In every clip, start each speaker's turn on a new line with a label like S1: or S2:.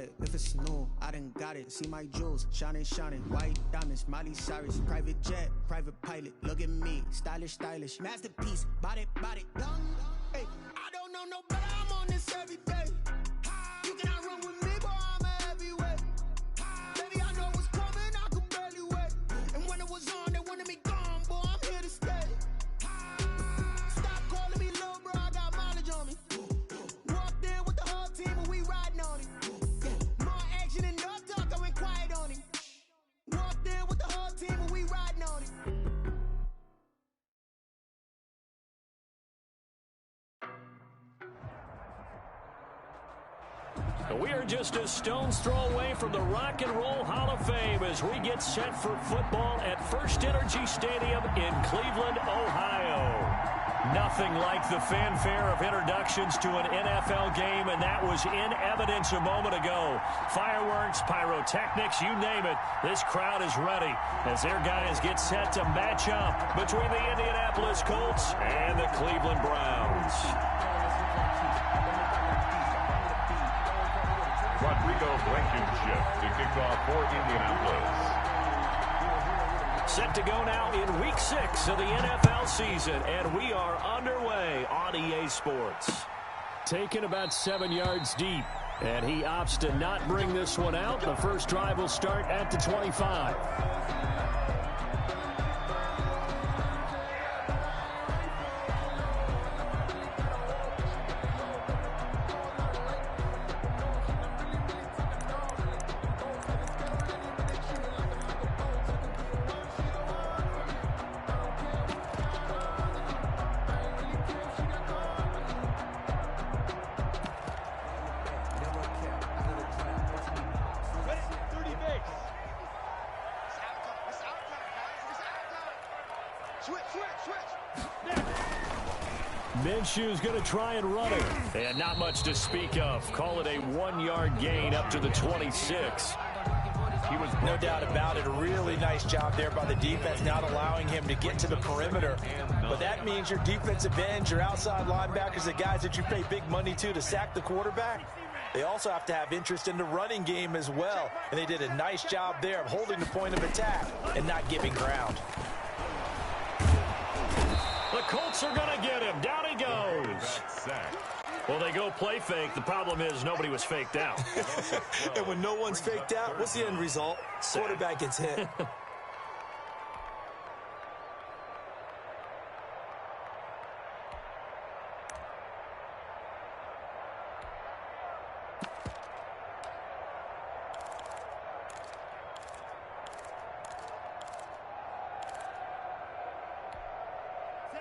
S1: it if it's new. I done got it. See my jewels, shining, shining. White diamonds, Miley Cyrus. Private jet, private pilot. Look at me, stylish, stylish. Masterpiece, body, body. Young, hey, I don't know no better. I'm on this every day. You cannot run with me, boy. I'm a heavyweight. Baby, I know what's coming. I could barely wait. And when it was on, they wanted me gone, boy. I'm here to stay. Stop calling me little bro. I got mileage on me. Walked in with the whole team, and we riding on it. More action than no talk. I went quiet on him. Walked in with the whole team, and we riding on it.
S2: We are just a stone's throw away from the Rock and Roll Hall of Fame as we get set for football at First Energy Stadium in Cleveland, Ohio. Nothing like the fanfare of introductions to an NFL game, and that was in evidence a moment ago. Fireworks, pyrotechnics, you name it. This crowd is ready as their guys get set to match up between the Indianapolis Colts and the Cleveland Browns.
S3: Rodrigo Blankenship to kick off for Indianapolis.
S2: Set to go now in Week 6 of the NFL season, and we are underway on EA Sports. Taken about 7 yards deep, and he opts to not bring this one out. The first drive will start at the 25. Minshew's going to try and run it. And not much to speak of. Call it a 1-yard gain up to the 26.
S4: He was no doubt about it. A really nice job there by the defense, not allowing him to get to the perimeter. But that means your defensive ends, your outside linebackers, the guys that you pay big money to sack the quarterback, they also have to have interest in the running game as well. And they did a nice job there of holding the point of attack and not giving ground.
S2: The Colts are going to get him. Down he goes. Well, they go play fake. The problem is nobody was faked out.
S4: And when no one's faked out, what's the end result? Quarterback gets hit.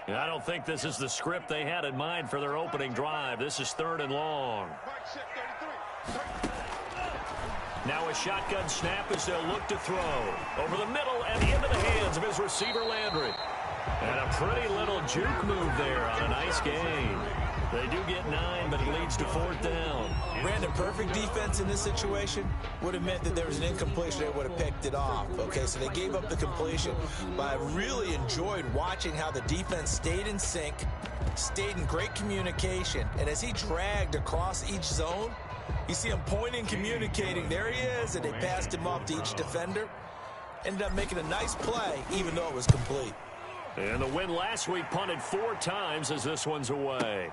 S2: I don't think this is the script they had in mind for their opening drive. This is 3rd and long. Now a shotgun snap as they'll look to throw. Over the middle and into the hands of his receiver, Landry. And a pretty little juke move there on a nice gain. They do get 9, but it leads to 4th down.
S4: Brandon, perfect defense in this situation would have meant that there was an incompletion. They would have picked it off. Okay, so they gave up the completion. But I really enjoyed watching how the defense stayed in sync, stayed in great communication. And as he dragged across each zone, you see him pointing, communicating. There he is, and they passed him off to each defender. Ended up making a nice play, even though it was complete.
S2: And the win last week punted 4 times as this one's away.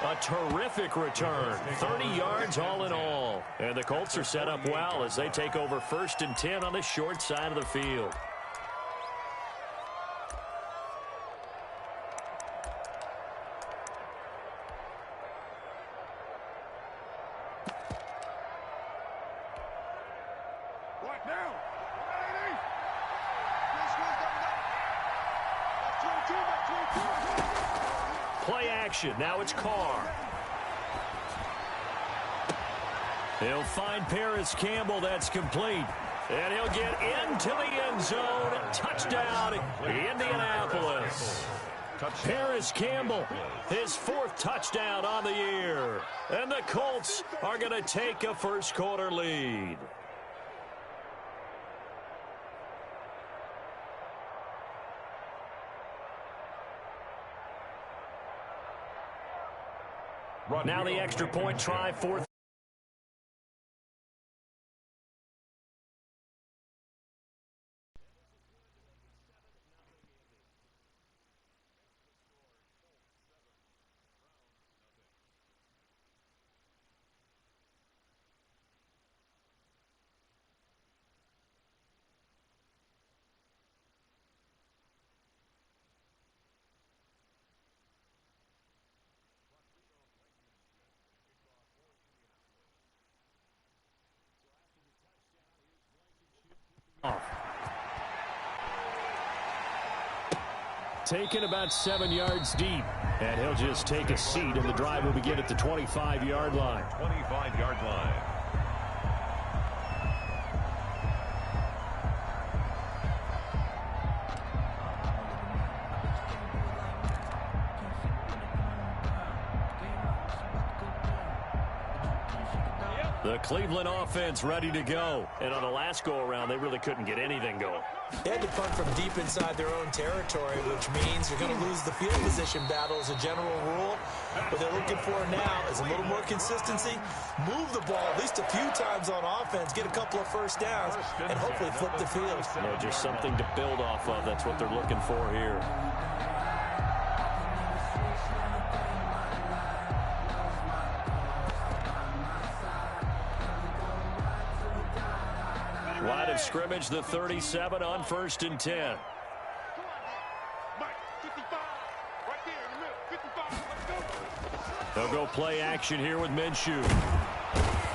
S2: A terrific return. 30 yards all in all. And the Colts are set up well as they take over 1st and 10 on the short side of the field. Play action. Now it's Carr. He'll find Paris Campbell. That's complete. And he'll get into the end zone. Touchdown, Indianapolis. Paris Campbell, his 4th touchdown on the year. And the Colts are going to take a first-quarter lead. Now the extra point try, fourth. Taken about 7 yards deep, and he'll just take a seat, and the drive will begin at the 25-yard line.
S3: 25-yard line.
S2: The Cleveland offense ready to go. And on the last go-around, they really couldn't get anything going.
S4: They had to punt from deep inside their own territory, which means you're going to lose the field position battle as a general rule. What they're looking for now is a little more consistency, move the ball at least a few times on offense, get a couple of first downs, and hopefully flip the field.
S2: You know, just something to build off of. That's what they're looking for here. Line of scrimmage, the 37 on 1st and 10. They'll go play action here with Minshew.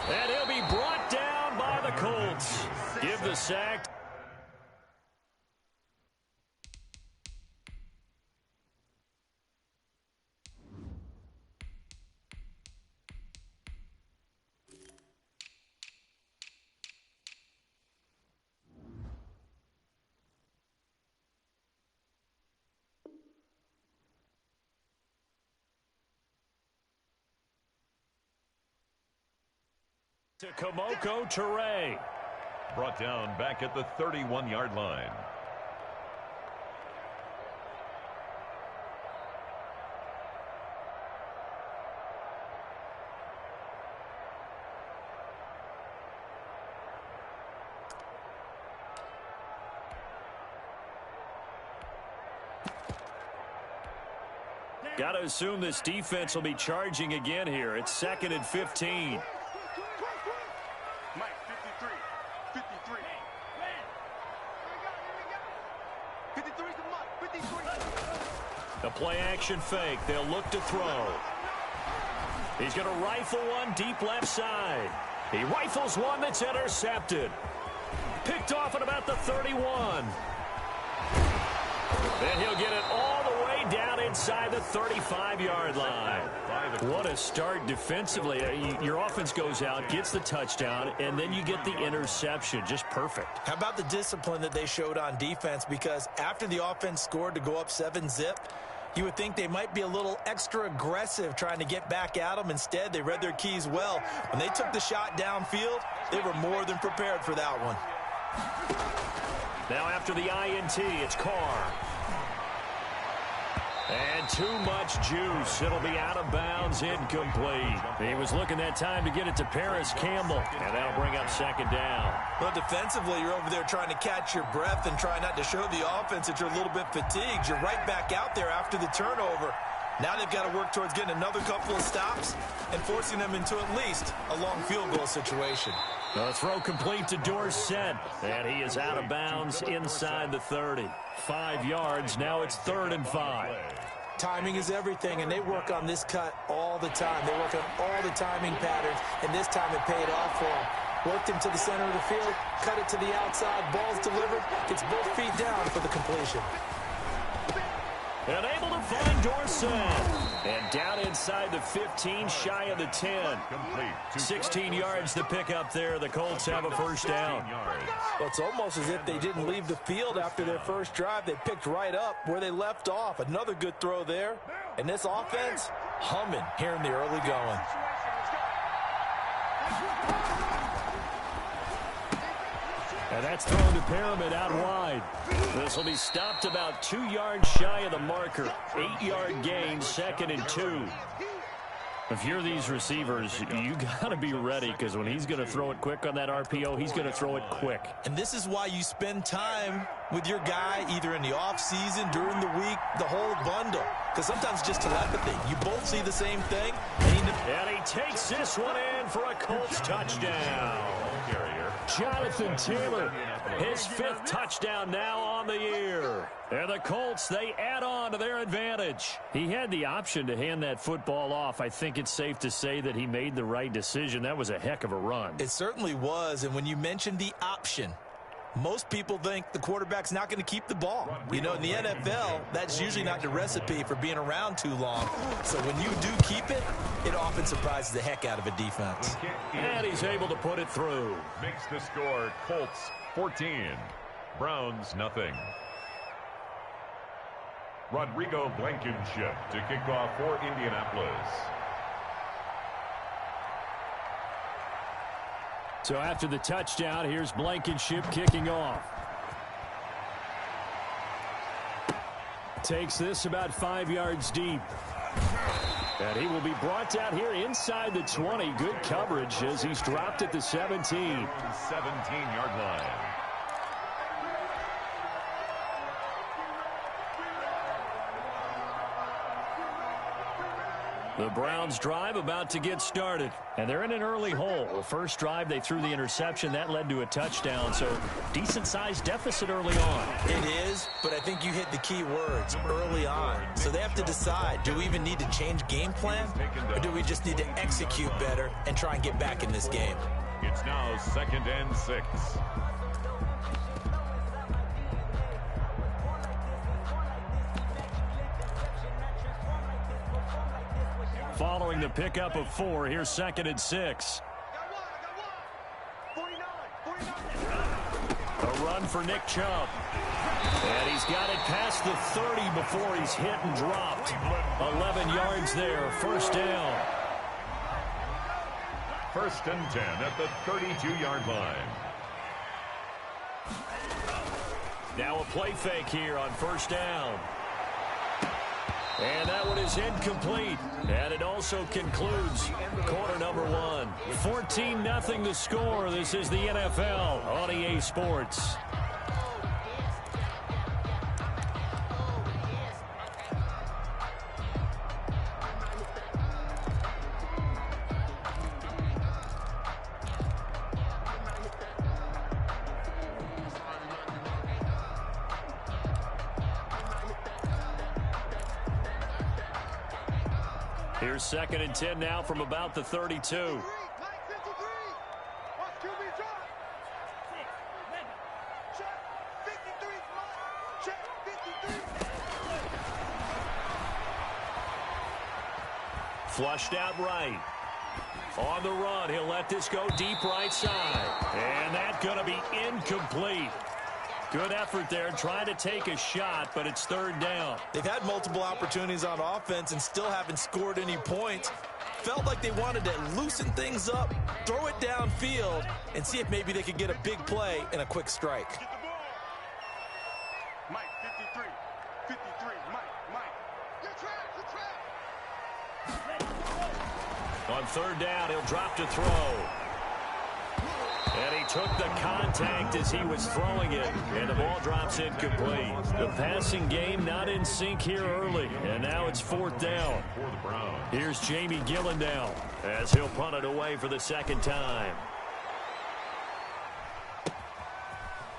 S2: And he'll be brought down by the Colts. Give the sack. To Kemoko Turay.
S3: Brought down back at the 31-yard line.
S2: Got to assume this defense will be charging again here. It's 2nd and 15. A play-action fake. They'll look to throw. He's going to rifle one deep left side. He rifles one that's intercepted. Picked off at about the 31. Then he'll get it all the way down inside the 35-yard line. What a start defensively. Your offense goes out, gets the touchdown, and then you get the interception. Just perfect.
S4: How about the discipline that they showed on defense? Because after the offense scored to go up 7-zip, you would think they might be a little extra aggressive trying to get back at them. Instead, they read their keys well. When they took the shot downfield, they were more than prepared for that one.
S2: Now after the INT, it's Carr. And too much juice. It'll be out of bounds, incomplete. He was looking that time to get it to Paris Campbell, and that'll bring up 2nd down.
S4: Well, defensively, you're over there trying to catch your breath and try not to show the offense that you're a little bit fatigued. You're right back out there after the turnover. Now they've got to work towards getting another couple of stops and forcing them into at least a long field goal situation.
S2: The throw complete to Dorsett, and he is out of bounds inside the 30. 5 yards. Now it's 3rd and 5.
S4: Timing is everything, and they work on this cut all the time. They work on all the timing patterns, and this time it paid off for them. Worked him to the center of the field, cut it to the outside, ball's delivered, gets both feet down for the completion.
S2: And able to find Dorsett. And down inside the 15, shy of the 10. 16 yards to pick up there. The Colts have a first down.
S4: Well, it's almost as if they didn't leave the field after their first drive. They picked right up where they left off. Another good throw there. And this offense, humming here in the early going.
S2: And that's thrown to Pyramid out wide. This will be stopped about 2 yards shy of the marker. 8-yard gain, 2nd and 2. If you're these receivers, you got to be ready, because when he's going to throw it quick on that RPO, he's going to throw it quick.
S4: And this is why you spend time with your guy either in the offseason, during the week, the whole bundle. Because sometimes just telepathy. You both see the same thing.
S2: And he takes this one in for a Colts touchdown. Jonathan Taylor, his 5th touchdown now on the year. And the Colts, they add on to their advantage. He had the option to hand that football off. I think it's safe to say that he made the right decision. That was a heck of a run.
S4: It certainly was. And when you mentioned the option, most people think the quarterback's not going to keep the ball. You know, in the NFL, that's usually not the recipe for being around too long. So when you do keep it, it often surprises the heck out of a defense.
S2: And he's able to put it through.
S3: Makes the score Colts 14, Browns nothing. Rodrigo Blankenship to kick off for Indianapolis.
S2: So after the touchdown, here's Blankenship kicking off. Takes this about 5 yards deep. And he will be brought down here inside the 20. Good coverage as he's dropped at the 17.
S3: 17-yard line.
S2: The Browns drive about to get started, and they're in an early hole. The first drive, they threw the interception. That led to a touchdown, so decent-sized deficit early on.
S4: It is, but I think you hit the key words, early on. So they have to decide, do we even need to change game plan, or do we just need to execute better and try and get back in this game?
S3: It's now 2nd and 6.
S2: Following the pickup of 4, here's 2nd and 6. A run for Nick Chubb. And he's got it past the 30 before he's hit and dropped. 11 yards there, first down.
S3: 1st and 10 at the 32-yard line.
S2: Now a play fake here on first down. And that one is incomplete. And it also concludes quarter number 1. 14-0 the score. This is the NFL on EA Sports. Here's 2nd and 10 now from about the 32. Flushed out right. On the run, he'll let this go deep right side. And that's going to be incomplete. Good effort there, trying to take a shot, but it's 3rd down.
S4: They've had multiple opportunities on offense and still haven't scored any points. Felt like they wanted to loosen things up, throw it downfield, and see if maybe they could get a big play and a quick strike.
S5: Mike, 53, Mike.
S2: On 3rd down, he'll drop to throw. And he took the contact as he was throwing it, and the ball drops incomplete. The passing game not in sync here early, and now it's 4th down. Here's Jamie Gillendow as he'll punt it away for the 2nd time.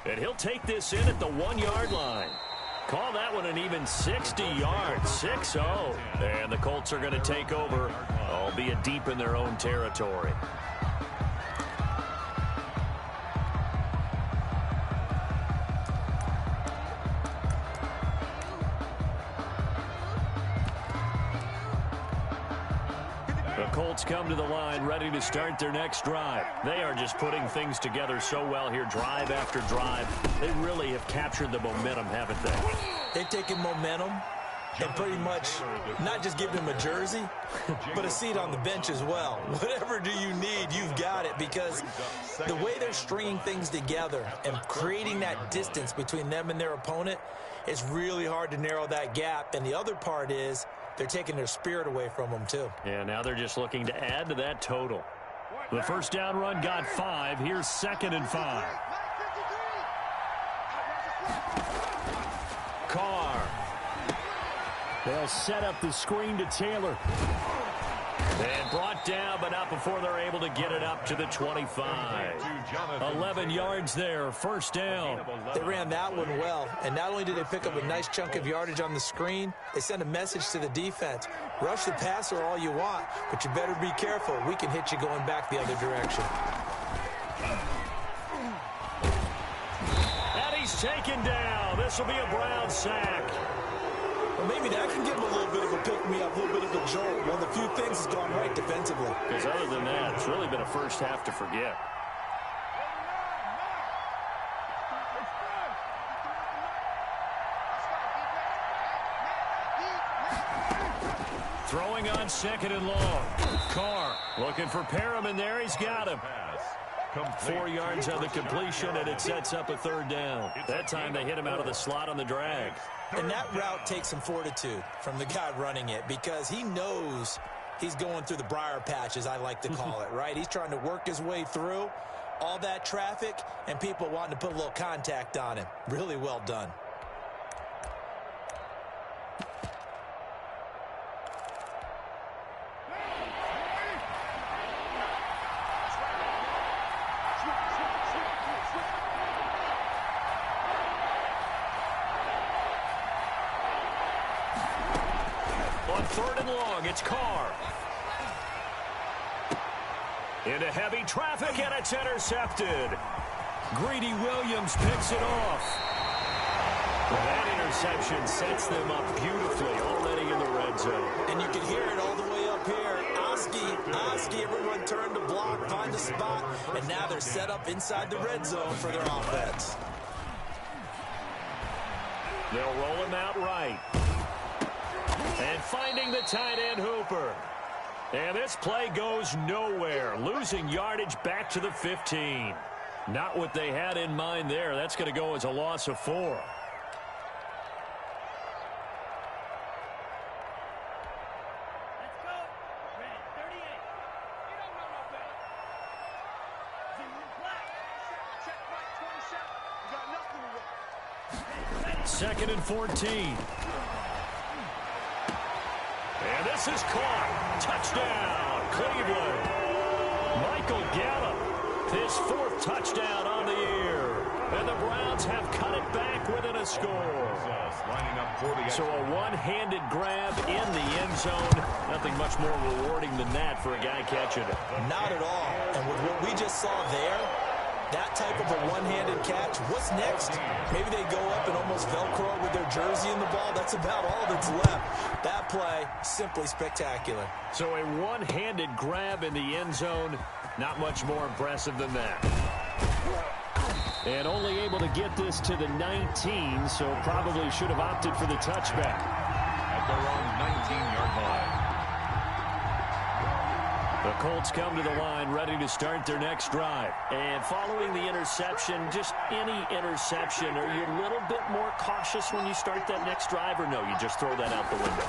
S2: And he'll take this in at the 1-yard line. Call that one an even 60 yards, 6-0. And the Colts are going to take over, albeit deep in their own territory. Colts come to the line ready to start their next drive. They are just putting things together so well here, drive after drive. They really have captured the momentum, haven't they?
S4: They've taken momentum and pretty much not just give him a jersey, but a seat on the bench as well. Whatever do you need, you've got it, because the way they're stringing things together and creating that distance between them and their opponent, it's really hard to narrow that gap. And the other part is they're taking their spirit away from them, too.
S2: Yeah, now they're just looking to add to that total. The first down run got 5. Here's 2nd and 5. Carr. They'll set up the screen to Taylor. And brought down, but not before they're able to get it up to the 25. 11 yards there, first down.
S4: They ran that one well, and not only did they pick up a nice chunk of yardage on the screen, they sent a message to the defense. Rush the passer all you want, but you better be careful. We can hit you going back the other direction.
S2: And he's taken down. This will be a Brown sack.
S4: Well, maybe that can give him a little bit of a pick-me-up, a little bit of a jolt. One of the few things that's gone right defensively.
S2: Because other than that, it's really been a first half to forget. Throwing on 2nd and long. Carr looking for Perriman there. He's got him. 4 yards on the completion, and it sets up a 3rd down. That time they hit him out of the slot on the drag.
S4: And that route takes some fortitude from the guy running it because he knows he's going through the briar patch, as I like to call it, right? He's trying to work his way through all that traffic and people wanting to put a little contact on him. Really well done.
S2: On 3rd and long, it's Carr. Into heavy traffic, and it's intercepted. Greedy Williams picks it off. That interception sets them up beautifully already in the red zone.
S4: And you can hear it all the way up here. Oski, everyone turned to block, find a spot, and now they're set up inside the red zone for their offense.
S2: They'll roll him out right. And finding the tight end Hooper. And this play goes nowhere. Losing yardage back to the 15. Not what they had in mind there. That's going to go as a loss of 4. Second and 14. And this is caught. Touchdown, Cleveland. Michael Gallup, his 4th touchdown on the year. And the Browns have cut it back within a score. So a one-handed grab in the end zone. Nothing much more rewarding than that for a guy catching it.
S4: Not at all. And with what we just saw there, that type of a one-handed catch, what's next? Maybe they go up and almost Velcro with their jersey in the ball. That's about all that's left. That play, simply spectacular.
S2: So a one-handed grab in the end zone, not much more impressive than that. And only able to get this to the 19, so probably should have opted for the touchback.
S3: At their own 19-yard line.
S2: The Colts come to the line ready to start their next drive. And following the interception, just any interception, are you a little bit more cautious when you start that next drive, or no, you just throw that out the window?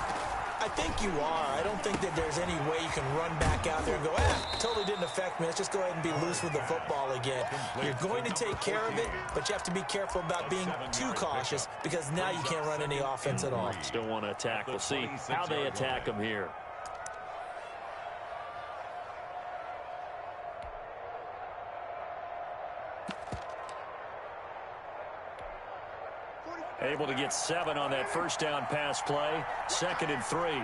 S4: I think you are. I don't think that there's any way you can run back out there and go, totally didn't affect me. Let's just go ahead and be loose with the football again. You're going to take care of it, but you have to be careful about being too cautious because now you can't run any offense at all.
S2: Still want to attack. We'll see how they attack them here. Able to get 7 on that first down pass play. 2nd and 3.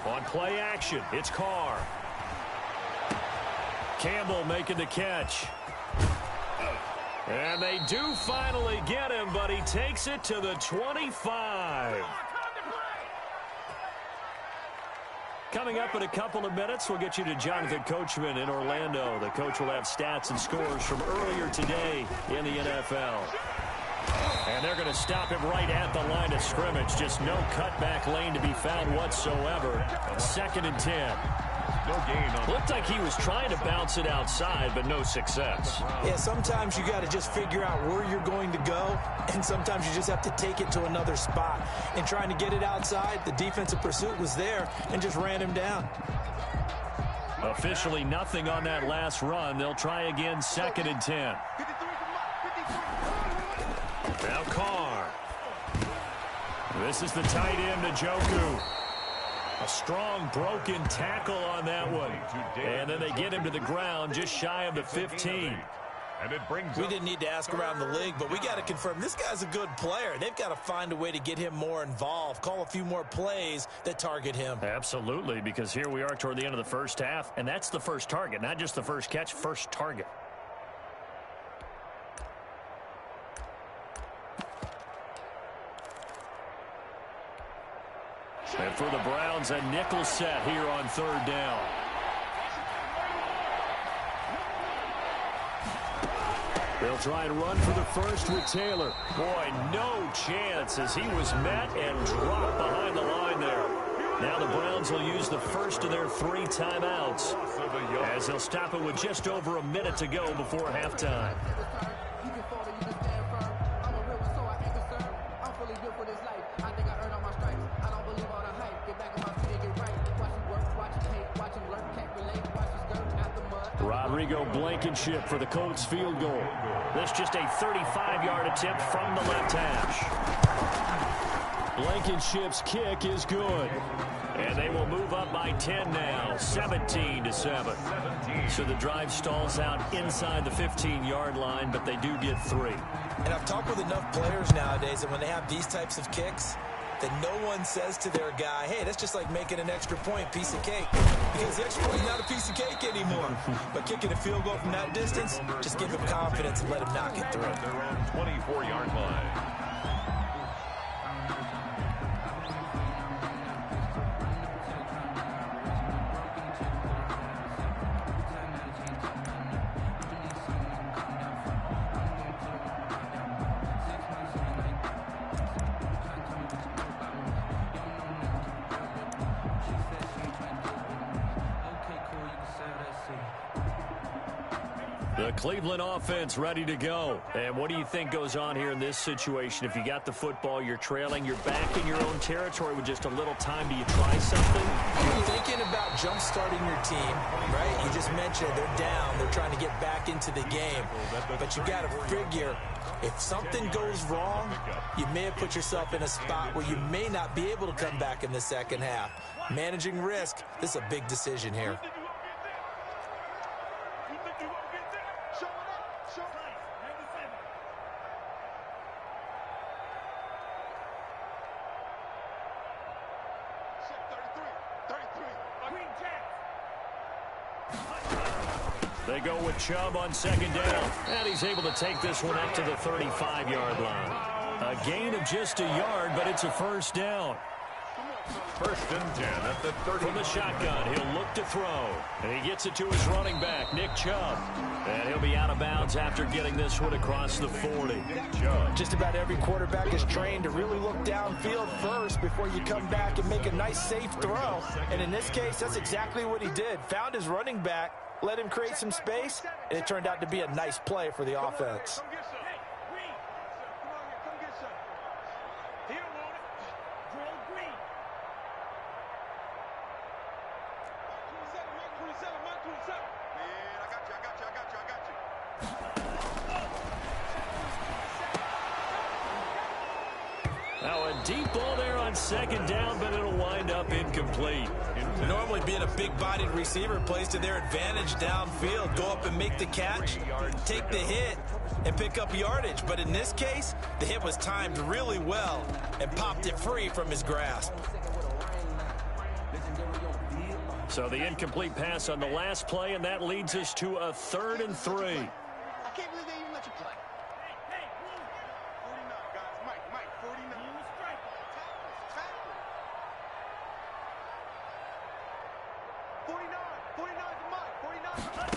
S2: On play action, it's Carr. Campbell making the catch. And they do finally get him, but he takes it to the 25. Coming up in a couple of minutes, we'll get you to Jonathan Coachman in Orlando. The coach will have stats and scores from earlier today in the NFL. And they're going to stop him right at the line of scrimmage. Just no cutback lane to be found whatsoever. 2nd and 10.
S3: No gain on
S2: Looked like he was trying to bounce it outside, but no success.
S4: Yeah, sometimes you got to just figure out where you're going to go, and sometimes you just have to take it to another spot. And trying to get it outside, the defensive pursuit was there and just ran him down.
S2: Officially nothing on that last run. They'll try again, 2nd and 10. Now Carr. This is the tight end, Njoku. A strong broken tackle on that one. And then they get him to the ground just shy of the 15.
S3: And it brings
S4: We didn't need to ask around the league, but we got to confirm this guy's a good player. They've got to find a way to get him more involved, call a few more plays that target him.
S2: Absolutely, because here we are toward the end of the first half, and that's the first target, not just the first catch, first target. And for the Browns, a nickel set here on 3rd down. They'll try and run for the first with Taylor. Boy, no chance as he was met and dropped behind the line there. Now the Browns will use the first of their 3 timeouts as they'll stop it with just over a minute to go before halftime. Rodrigo Blankenship for the Colts field goal. This just a 35-yard attempt from the left hash. Blankenship's kick is good. And they will move up by 10 now, 17-7. So the drive stalls out inside the 15-yard line, but they do get 3.
S4: And I've talked with enough players nowadays that when they have these types of kicks, that no one says to their guy, hey, that's just like making an extra point, piece of cake. Because the extra point is not a piece of cake anymore. But kicking a field goal from that distance, just give him confidence and let him knock it through.
S3: their own 24-yard line.
S2: The Cleveland offense ready to go. And what do you think goes on here in this situation? If you got the football, you're trailing, you're back in your own territory with just a little time. Do you try something?
S4: You're thinking about jump-starting your team, right? You just mentioned they're down. They're trying to get back into the game. But you got to figure, if something goes wrong, you may have put yourself in a spot where you may not be able to come back in the second half. Managing risk, this is a big decision here.
S2: They go with Chubb on 2nd down. And he's able to take this one up to the 35-yard line. A gain of just a yard, but it's a first down.
S3: 1st and 10 at the 30.
S2: From the shotgun, he'll look to throw. And he gets it to his running back, Nick Chubb. And he'll be out of bounds after getting this one across the 40.
S4: Just about every quarterback is trained to really look downfield first before you come back and make a nice, safe throw. And in this case, that's exactly what he did. Found his running back, let him create some space, and it turned out to be a nice play for the offense.
S2: Now a deep ball there on 2nd down, but it'll wind up incomplete.
S4: Normally being a big-bodied receiver plays to their advantage downfield. Go up and make the catch, take the hit, and pick up yardage. But in this case, the hit was timed really well and popped it free from his grasp.
S2: So the incomplete pass on the last play, and that leads us to a 3rd and 3.
S5: I can't believe they even let you play. 49, guys. Mike, 49. 49 for Mike. 49 for Mike.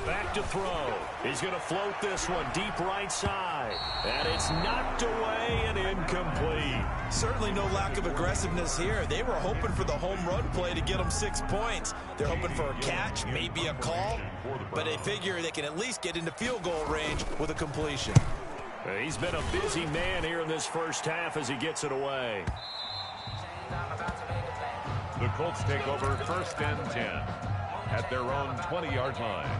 S2: Back to throw. He's going to float this one deep right side. And it's knocked away and incomplete.
S4: Certainly no lack of aggressiveness here. They were hoping for the home run play to get them 6 points. They're hoping for a catch, maybe a call, but they figure they can at least get into field goal range with a completion.
S2: He's been a busy man here in this first half as he gets it away.
S3: The Colts take over 1st and 10 at their own 20-yard line.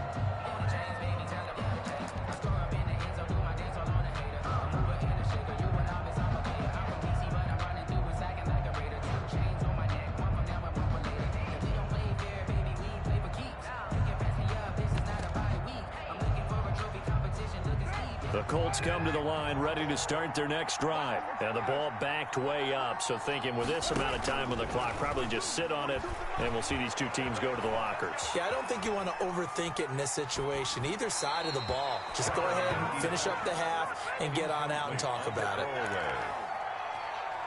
S2: The Colts come to the line ready to start their next drive. And the ball backed way up, so thinking with this amount of time on the clock, probably just sit on it, and we'll see these two teams go to the lockers.
S4: Yeah, I don't think you want to overthink it in this situation. Either side of the ball. Just go ahead and finish up the half and get on out and talk about it.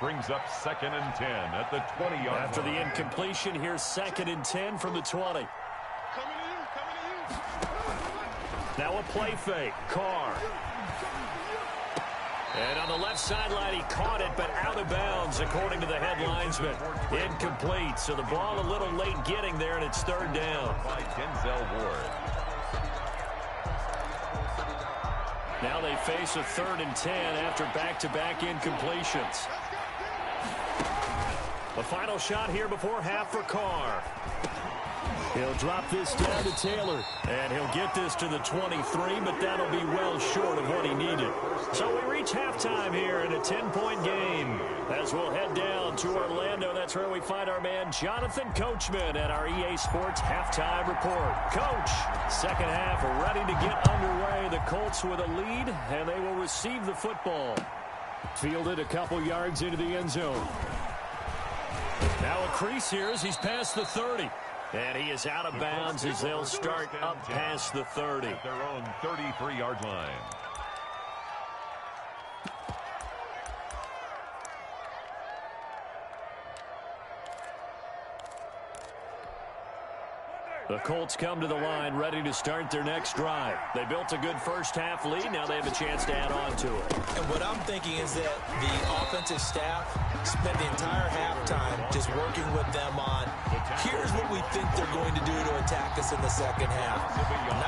S3: Brings up 2nd and 10 at the 20-yard line.
S2: After the incompletion, here's 2nd and 10 from the 20. Now a play fake. Carr. And on the left sideline, he caught it, but out of bounds, according to the head linesman. Incomplete, so the ball a little late getting there, and it's 3rd down.
S3: By Denzel Ward.
S2: Now they face a 3rd and 10 after back-to-back incompletions. The final shot here before half for Carr. He'll drop this down to Taylor, and he'll get this to the 23, but that'll be well short of what he needed. So we reach halftime here in a 10-point game. As we'll head down to Orlando, that's where we find our man Jonathan Coachman at our EA Sports Halftime Report. Coach, second half ready to get underway. The Colts with a lead, and they will receive the football. Fielded a couple yards into the end zone. Now a crease here as he's past the 30. And he is out of bounds as they'll start up past the 30.
S3: At their own 33-yard line.
S2: The Colts come to the line ready to start their next drive. They built a good first half lead. Now they have a chance to add on to it.
S4: And what I'm thinking is that the offensive staff spent the entire halftime just working with them on, here's what we think they're going to do to attack us in the second half.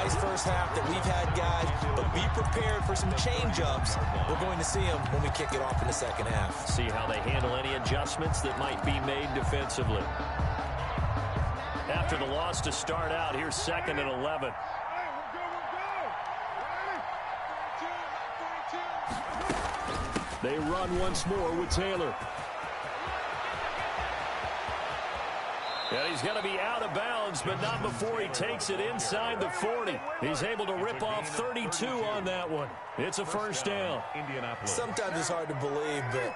S4: Nice first half that we've had, guys, but be prepared for some change-ups. We're going to see them when we kick it off in the second half.
S2: See how they handle any adjustments that might be made defensively. After the loss to start out, here's 2nd and 11. They run once more with Taylor. And he's going to be out of bounds, but not before he takes it inside the 40. He's able to rip off 32 on that one. It's a first down.
S4: Sometimes it's hard to believe, but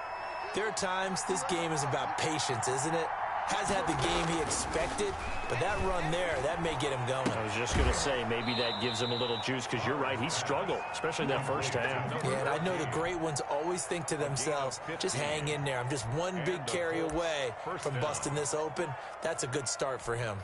S4: there are times this game is about patience, isn't it? Has had the game he expected, but that run there, that may get him going.
S2: I was just going to say, maybe that gives him a little juice, because you're right, he struggled, especially that first half.
S4: Yeah, and I know the great ones always think to themselves, just hang in there. I'm just one big carry away from busting this open. That's a good start for him.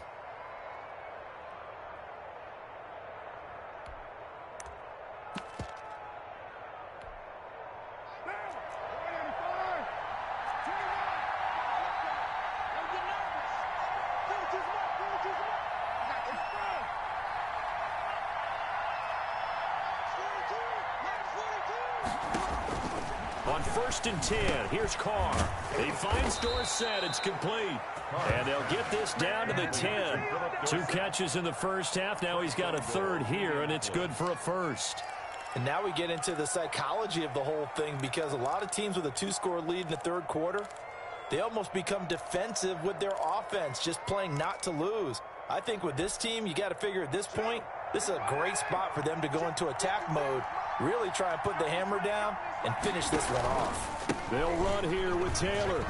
S2: On 1st and 10, here's Carr. He finds Dorsett. It's complete. And they'll get this down to the 10. 2 catches in the first half. Now he's got a 3rd here, and it's good for a first.
S4: And now we get into the psychology of the whole thing, because a lot of teams with a 2-score lead in the third quarter, they almost become defensive with their offense, just playing not to lose. I think with this team, you got to figure at this point, this is a great spot for them to go into attack mode, really try and put the hammer down and finish this one off.
S2: They'll run here with Taylor.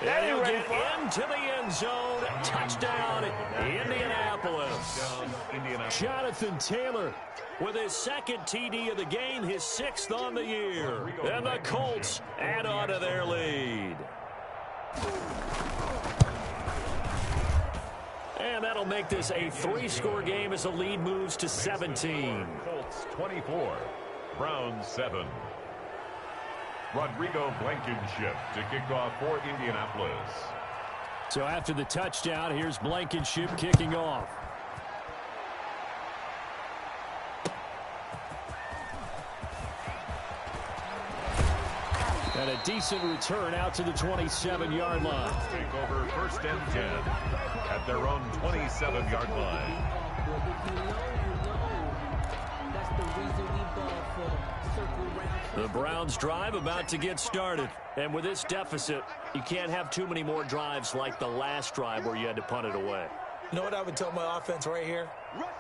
S2: And he'll get into the end zone. Touchdown, Indianapolis. Jonathan Taylor with his 2nd TD of the game, his 6th on the year. And the Colts add on to their lead. And that'll that'll make this a 3-score game as the lead moves to 17.
S3: Colts 24, Browns 7. Rodrigo Blankenship to kick off for Indianapolis.
S2: So after the touchdown, here's Blankenship kicking off. And a decent return out to the 27-yard line.
S3: Take over 1st and 10 at their own 27-yard line.
S2: The Browns drive about to get started. And with this deficit, you can't have too many more drives like the last drive where you had to punt it away.
S4: You know what I would tell my offense right here?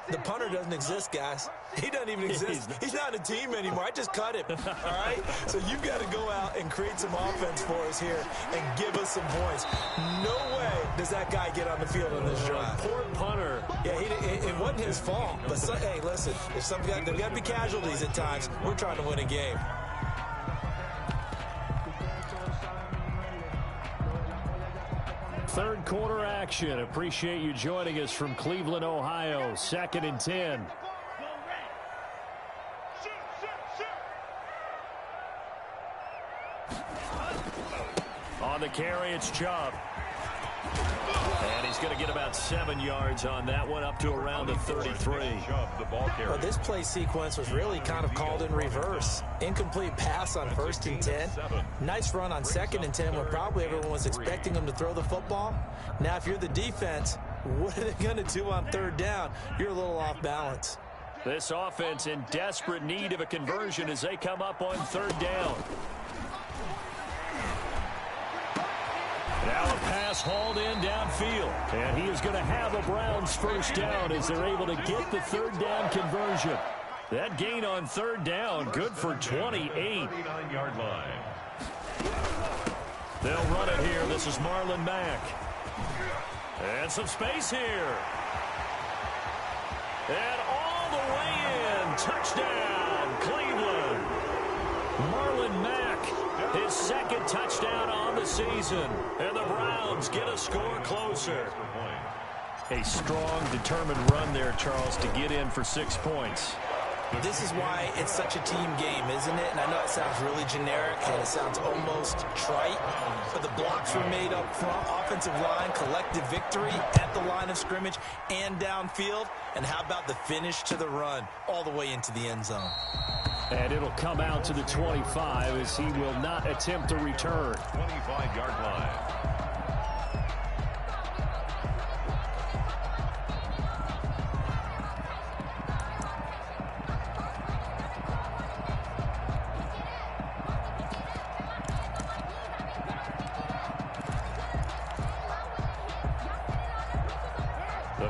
S4: The punter doesn't exist, guys. He doesn't even exist. He's not a team anymore. I just cut him, all right? So you've got to go out and create some offense for us here and give us some points. No way does that guy get on the field on this drive.
S2: Poor punter.
S4: Yeah, it wasn't his fault. But, hey, listen, if there's got to be casualties at times. We're trying to win a game.
S2: Third quarter action. Appreciate you joining us from Cleveland, Ohio. 2nd and 10. On the carry, it's Chubb. And he's going to get about 7 yards on that one, up to around the 33.
S4: Well, this play sequence was really kind of called in reverse. Incomplete pass on 1st and 10. Nice run on 2nd and 10 when probably everyone was expecting him to throw the football. Now, if you're the defense, what are they going to do on 3rd down? You're a little off balance.
S2: This offense in desperate need of a conversion as they come up on 3rd down. Now a pass hauled in downfield. And he is going to have a Browns 1st down as they're able to get the 3rd down conversion. That gain on 3rd down, good for 28.
S3: 39-yard line.
S2: They'll run it here. This is Marlon Mack. And some space here. And all the way in. Touchdown, Cleveland. Marlon Mack. His 2nd touchdown on the season. And the Browns get a score closer. A strong, determined run there, Charles, to get in for 6 points.
S4: This is why it's such a team game, isn't it? And I know it sounds really generic and it sounds almost trite, but the blocks were made up front, offensive line, collective victory at the line of scrimmage and downfield. And how about the finish to the run all the way into the end zone?
S2: And it'll come out to the 25 as he will not attempt a return.
S3: 25-yard line.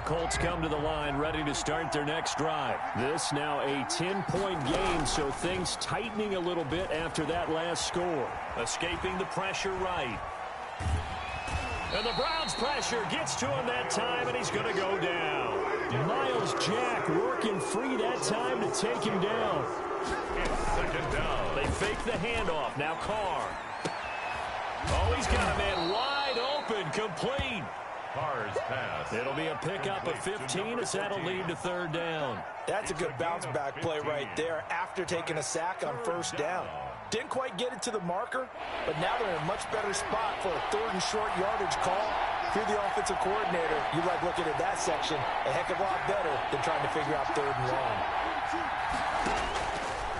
S2: Colts come to the line ready to start their next drive. This now a 10-point game, so things tightening a little bit after that last score. Escaping the pressure right. And the Browns pressure gets to him that time, and he's going to go down. Miles Jack working free that time to take him down.
S3: It's 2nd down.
S2: They fake the handoff. Now Carr. Oh, he's got a man wide open, complete.
S3: Carr's pass.
S2: It'll be a pickup of 15 as that'll lead to 3rd down.
S4: That's a good bounce-back play right there after taking a sack on 1st down. Didn't quite get it to the marker, but now they're in a much better spot for a 3rd and short yardage call. If you're the offensive coordinator, you like looking at that section a heck of a lot better than trying to figure out 3rd and long.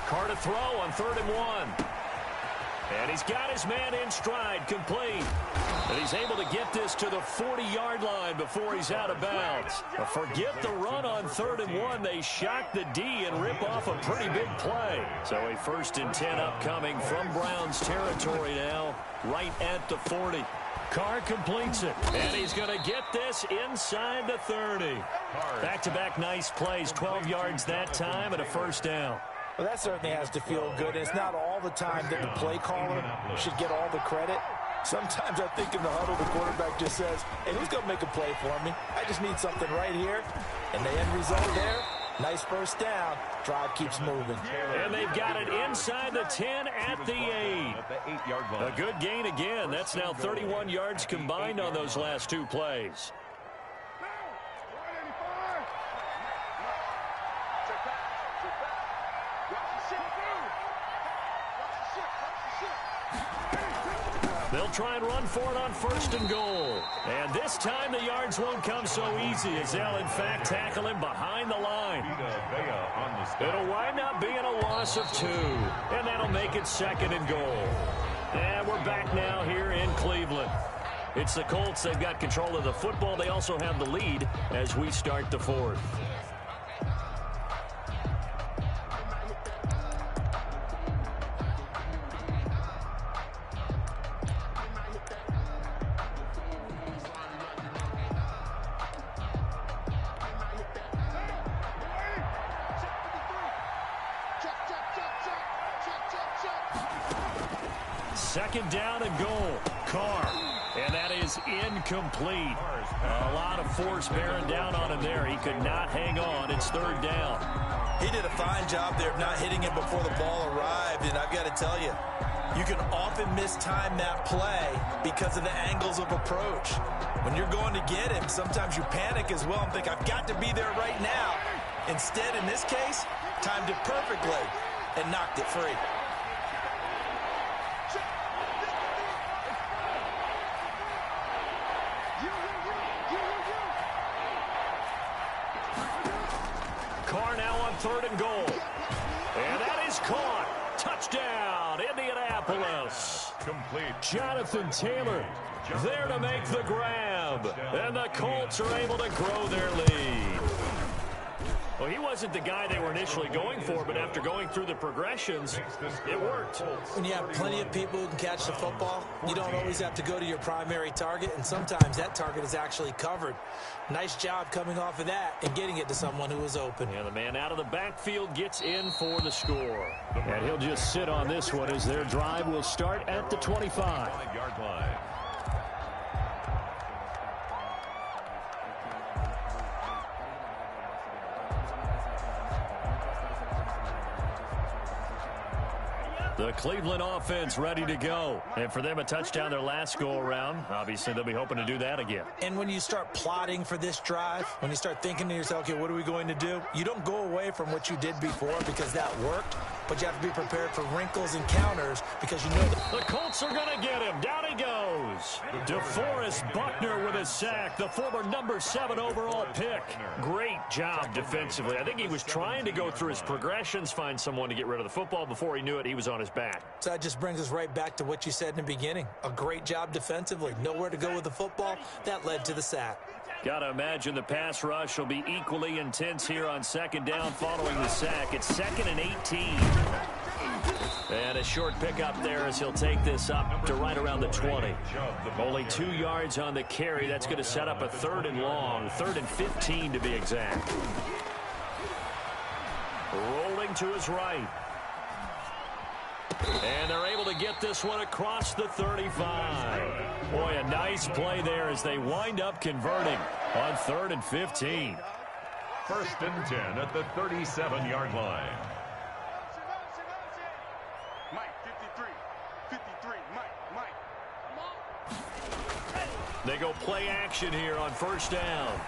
S2: Carr to throw on 3rd and 1. And he's got his man in stride, complete. And he's able to get this to the 40-yard line before he's out of bounds. But forget the run on 3rd and 1. They shock the D and rip off a pretty big play. So a 1st and 10 upcoming from Browns territory now, right at the 40. Carr completes it, and he's going to get this inside the 30. Back-to-back nice plays, 12 yards that time and a 1st down.
S4: Well, that certainly has to feel good. It's not all the time that the play caller should get all the credit. Sometimes I think in the huddle, the quarterback just says, hey, who's going to make a play for me? I just need something right here. And the end result there, nice 1st down. Drive keeps moving.
S2: And they've got it inside the 10 at the 8. A good gain again. That's now 31 yards combined on those last 2 plays. They'll try and run for it on 1st and goal. And this time the yards won't come so easy as they'll, in fact, tackle him behind the line. It'll wind up being a loss of 2, and that'll make it 2nd and goal. And we're back now here in Cleveland. It's the Colts. They've got control of the football. They also have the lead as we start the 4th. Second down and goal. Carr. And that is incomplete. A lot of force bearing down on him there. He could not hang on. It's 3rd down.
S4: He did a fine job there of not hitting it before the ball arrived. And I've got to tell you, you can often mistime that play because of the angles of approach. When you're going to get him, sometimes you panic as well and think, I've got to be there right now. Instead, in this case, timed it perfectly and knocked it free.
S2: Carr now on 3rd and goal. And that is caught. Touchdown, Indianapolis.
S3: Complete.
S2: Jonathan Taylor there to make the grab. And the Colts are able to grow their lead. Well, he wasn't the guy they were initially going for, but after going through the progressions, it worked.
S4: When you have plenty of people who can catch the football, you don't always have to go to your primary target, and sometimes that target is actually covered. Nice job coming off of that and getting it to someone who was open.
S2: And the man out of the backfield gets in for the score. And he'll just sit on this one as their drive will start at the 25-yard line. The Cleveland offense ready to go. And for them, a touchdown their last go-around. Obviously, they'll be hoping to do that again.
S4: And when you start plotting for this drive, when you start thinking to yourself, okay, what are we going to do? You don't go away from what you did before because that worked, but you have to be prepared for wrinkles and counters because you know that.
S2: The Colts are going to get him. Down he goes. DeForest Buckner with a sack, the former number 7 overall pick. Great job defensively. I think he was trying to go through his progressions, find someone to get rid of the football. Before he knew it, he was on his back.
S4: So that just brings us right back to what you said in the beginning. A great job defensively. Nowhere to go with the football. That led to the sack.
S2: Got to imagine the pass rush will be equally intense here on 2nd down following the sack. It's 2nd and 18. And a short pickup there as he'll take this up to right around the 20. Only 2 yards on the carry. That's going to set up a 3rd and long. 3rd and 15 to be exact. Rolling to his right. And they're able to get this one across the 35. Boy, a nice play there as they wind up converting on 3rd and 15.
S3: 1st and 10 at the 37-yard line.
S5: Mike, 53. 53. Mike.
S2: They go play action here on 1st down.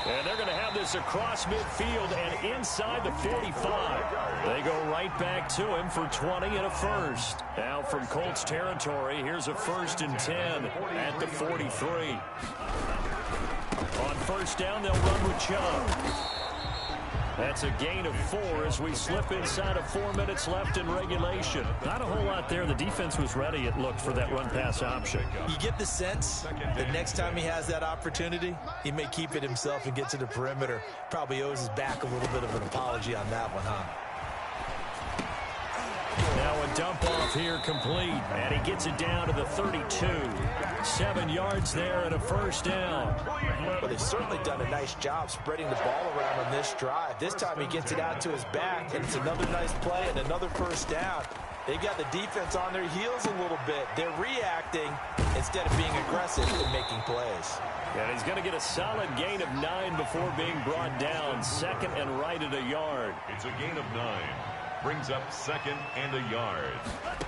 S2: And they're going to have this across midfield and inside the 45. They go right back to him for 20 and a 1st. Now from Colts territory, here's a 1st and 10 at the 43. On 1st down, they'll run with Chubb. That's a gain of 4 as we slip inside of 4 minutes left in regulation. Not a whole lot there. The defense was ready, it looked, for that run-pass option.
S4: You get the sense that next time he has that opportunity, he may keep it himself and get to the perimeter. Probably owes his back a little bit of an apology on that one, huh?
S2: Now a dump off here complete, and he gets it down to the 32. 7 yards there and a 1st down.
S4: Well, they've certainly done a nice job spreading the ball around on this drive. This time he gets it out to his back, and it's another nice play and another 1st down. They've got the defense on their heels a little bit. They're reacting instead of being aggressive and making plays.
S2: And he's going to get a solid gain of 9 before being brought down. 2nd and right at a yard.
S3: It's a gain of 9. Brings up 2nd and a yard.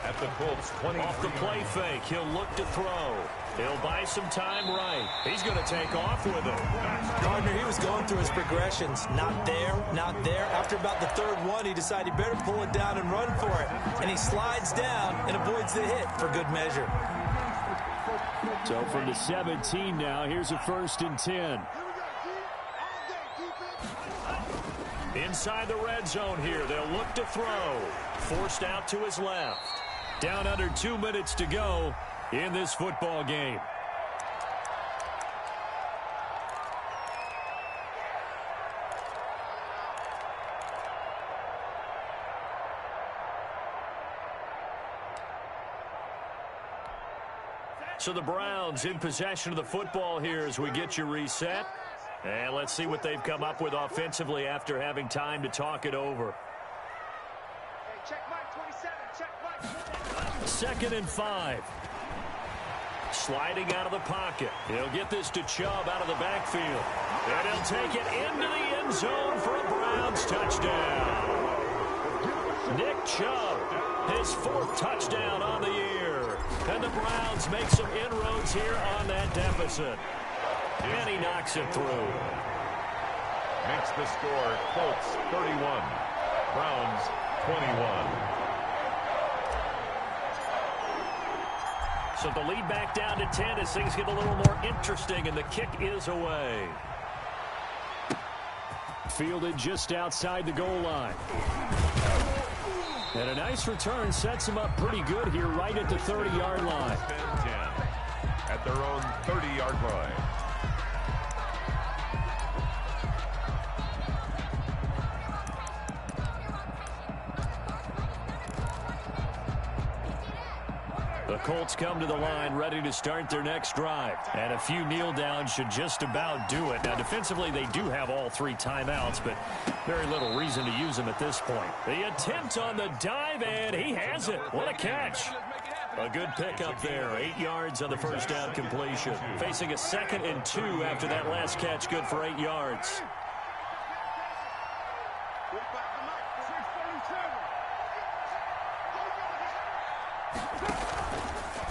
S3: At the Colts 20.
S2: Off the play fake, he'll look to throw. He'll buy some time right. He's going to take off with it.
S4: Gardner, he was going through his progressions. Not there, not there. After about the 3rd one, he decided he better pull it down and run for it. And he slides down and avoids the hit for good measure.
S2: So from the 17 now, here's a 1st and 10. Inside the red zone here, they'll look to throw. Forced out to his left. Down under 2 minutes to go in this football game. So the Browns in possession of the football here as we get you reset. And let's see what they've come up with offensively after having time to talk it over.
S5: Check Mike 27. Check Mike.
S2: 2nd and 5. Sliding out of the pocket. He'll get this to Chubb out of the backfield. And he'll take it into the end zone for a Browns touchdown. Nick Chubb, his 4th touchdown on the year. And the Browns make some inroads here on that deficit. And he knocks it through.
S3: Makes the score Colts 31, Browns 21.
S2: So the lead back down to 10 as things get a little more interesting, and the kick is away. Fielded just outside the goal line. And a nice return sets him up pretty good here right at the 30-yard line.
S3: 10 at their own 30-yard line.
S2: The Colts come to the line ready to start their next drive. And a few kneel downs should just about do it. Now, defensively, they do have all 3 timeouts, but very little reason to use them at this point. The attempt on the dive, and he has it. What a catch. A good pickup there. 8 yards on the first down completion. Facing a 2nd and 2 after that last catch, good for 8 yards.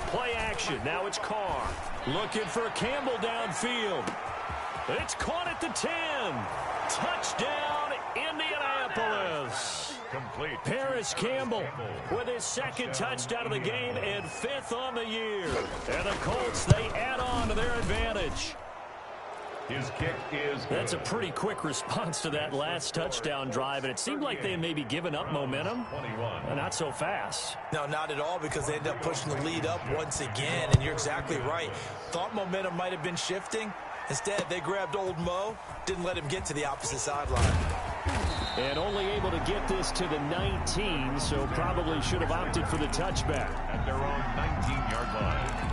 S2: Play action. Now it's Carr. Looking for Campbell downfield. It's caught at the 10. Touchdown, Indianapolis.
S3: Complete.
S2: Paris Campbell with his 2nd touchdown of the game and 5th on the year. And the Colts, they add on to their advantage.
S3: His kick is good.
S2: That's a pretty quick response to that last touchdown drive, and it seemed like they had maybe given up momentum.
S3: 21.
S2: Not so fast.
S4: No, not at all, because they end up pushing the lead up once again, and you're exactly right. Thought momentum might have been shifting. Instead, they grabbed old Mo, didn't let him get to the opposite sideline.
S2: And only able to get this to the 19, so probably should have opted for the touchback.
S3: At their own 19-yard line.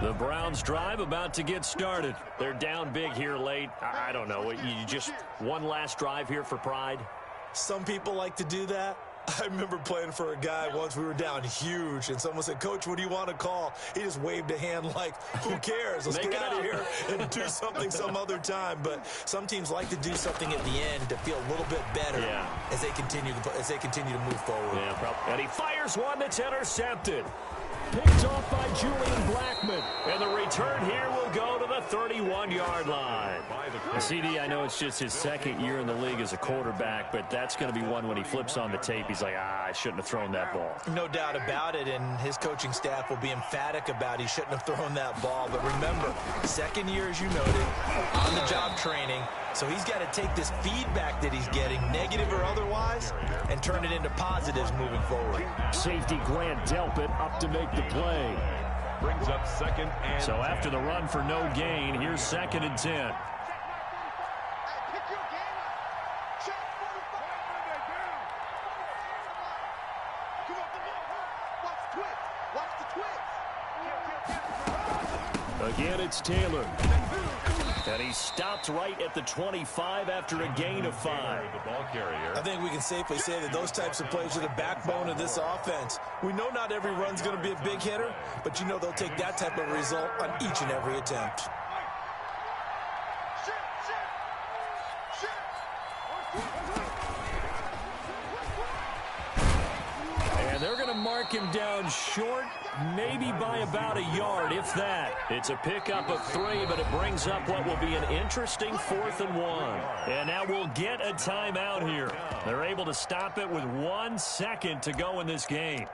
S2: The Browns drive about to get started. They're down big here late. I don't know. You just one last drive here for pride?
S4: Some people like to do that. I remember playing for a guy once. We were down huge, and someone said, "Coach, what do you want to call?" He just waved a hand like, who cares? Let's get out of here and do something some other time. But some teams like to do something at the end to feel a little bit better as they continue to move forward.
S2: Yeah, probably. And he fires one that's intercepted. Picked off by Julian Blackmon. And the return here will go to the 31-yard line. CD, I know it's just his 2nd year in the league as a quarterback, but that's going to be one when he flips on the tape. He's like, I shouldn't have thrown that ball.
S4: No doubt about it, and his coaching staff will be emphatic about he shouldn't have thrown that ball. But remember, 2nd year, as you noted, on-the-job training. So he's got to take this feedback that he's getting, negative or otherwise, and turn it into positives moving forward.
S2: Safety Grant Delpit up to make the play.
S3: Brings up 2nd and
S2: So after the run for no gain, here's 2nd and 10. Again, it's Taylor. And he stopped right at the 25 after a gain of 5.
S3: the ball carrier.
S4: I think we can safely say that those types of plays are the backbone of this offense. We know not every run's going to be a big hitter, but you know they'll take that type of result on each and every attempt.
S2: And they're going to mark him down short Maybe by about a yard, if that. It's a pickup of 3, but it brings up what will be an interesting 4th and 1. And now we'll get a timeout here. They're able to stop it with 1 second to go in this game.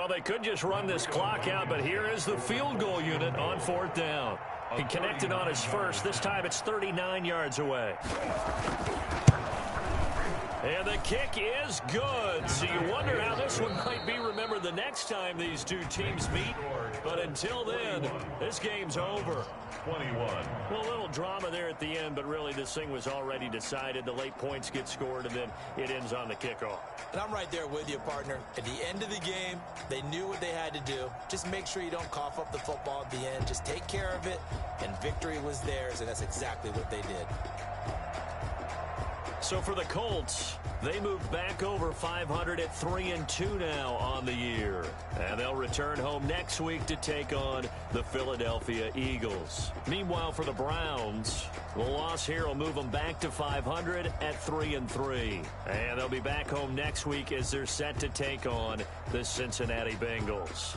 S2: Well, they could just run this clock out, but here is the field goal unit on 4th down. He connected on his first. This time it's 39 yards away. And the kick is good. So you wonder how this one might be remembered the next time these two teams meet. But until then, this game's over.
S3: 21.
S2: Well, a little drama there at the end, but really this thing was already decided. The late points get scored, and then it ends on the kickoff.
S4: And I'm right there with you, partner. At the end of the game, they knew what they had to do. Just make sure you don't cough up the football at the end. Just take care of it, and victory was theirs, and that's exactly what they did.
S2: So for the Colts, they moved back over 500 at 3-2 now on the year. And they'll return home next week to take on the Philadelphia Eagles. Meanwhile, for the Browns, the loss here will move them back to 500 at 3-3. And they'll be back home next week as they're set to take on the Cincinnati Bengals.